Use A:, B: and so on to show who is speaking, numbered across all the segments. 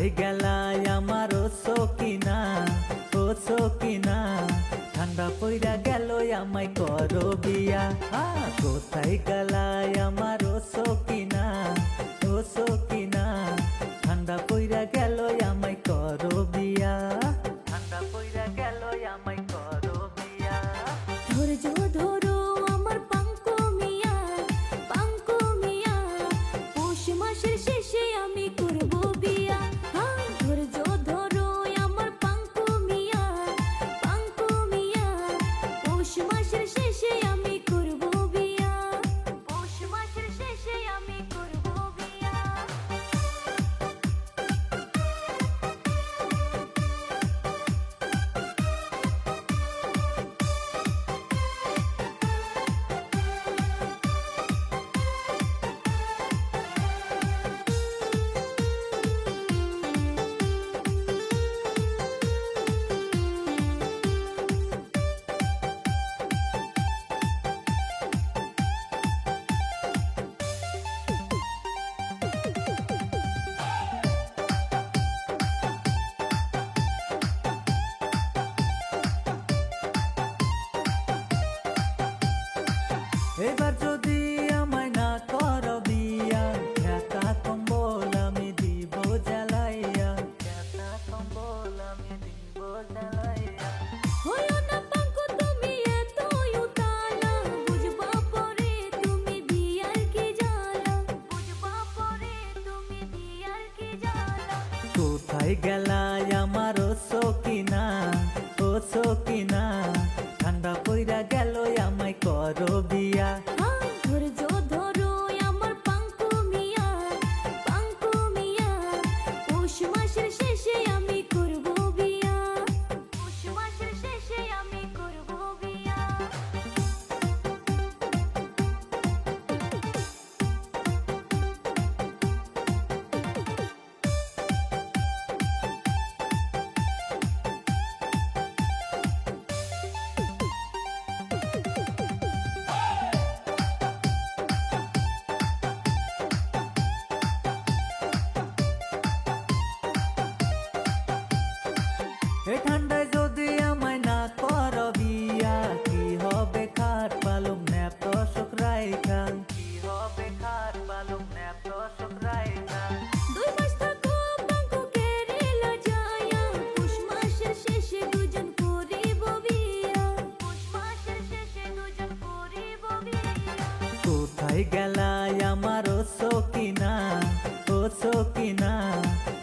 A: কোথায় গেলাই আমার ও সকিনা ঠান্ডা পইরা গেল আমায় করো বিয়া। কোথায় গেলাই আমার ও সকিনা ঠান্ডা পইরা গেল আমায় করো বিয়া। ঠান্ডা পইরা গেল আমায় করো বিয়া।
B: ধৈর্য ধরো আমার পাঙ্কু মিয়া, পৌষ মাসের শেষে আমি করব বিয়া। ধৈর্য ধরো আমার পাঙ্কু মিয়া, পৌষ মাসের শেষে আমি করব বিয়া। পৌষ মাসের শেষে আমি করব বিয়া।
A: এবার যদি আমায় না করো বিয়া, ঢাকা কম্বল আমি দিব জ্বালাইয়া। ঢাকা কম্বল আমি দিব জ্বালাইয়া।
B: হইও না পাঙ্কু তুমি এতই উতালা, বুঝবা পরে তুমি বিয়ার কি জ্বালা। বুঝবা পরে তুমি বিয়ার কি জ্বালা।
A: কোথায় গেলাই আমার ও সকিনা ঠান্ডা পইরা গেল আমায় করো বিয়া।
B: ধৈর্য ধরো আমার পাঙ্কু মিয়া, পৌষ মাসের শেষে আমি করব বিয়া। পৌষ মাসের শেষে আমি করব বিয়া।
A: এ ঠান্ডায় যদি আমায় না করো বিয়া, কি হবে খাট পালং ন্যাপ দশক রাইখা। কি হবে খাট পালং ন্যাপ দশক রাইখা।
B: 2 মাস থাকো পাঙ্কু কেরিলা যায়া, পৌষ মাসের শেষে দুজন করিব বিয়া। পৌষ মাসের শেষে দুজন করিব বিয়া।
A: কোথায় গেলাই আমার ও সকিনা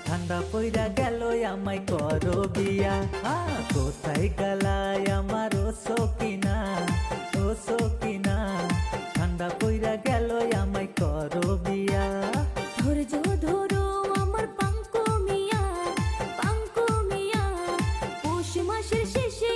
A: ঠান্ডা পইরা গেল আমায় করো বিয়া। কোথায় গেলাই আমার ও সকিনা ঠান্ডা পইরা গেল আমায় করো বিয়া।
B: ধৈর্য ধরো আমার পাঙ্কু মিয়া, পৌষ মাসের শেষে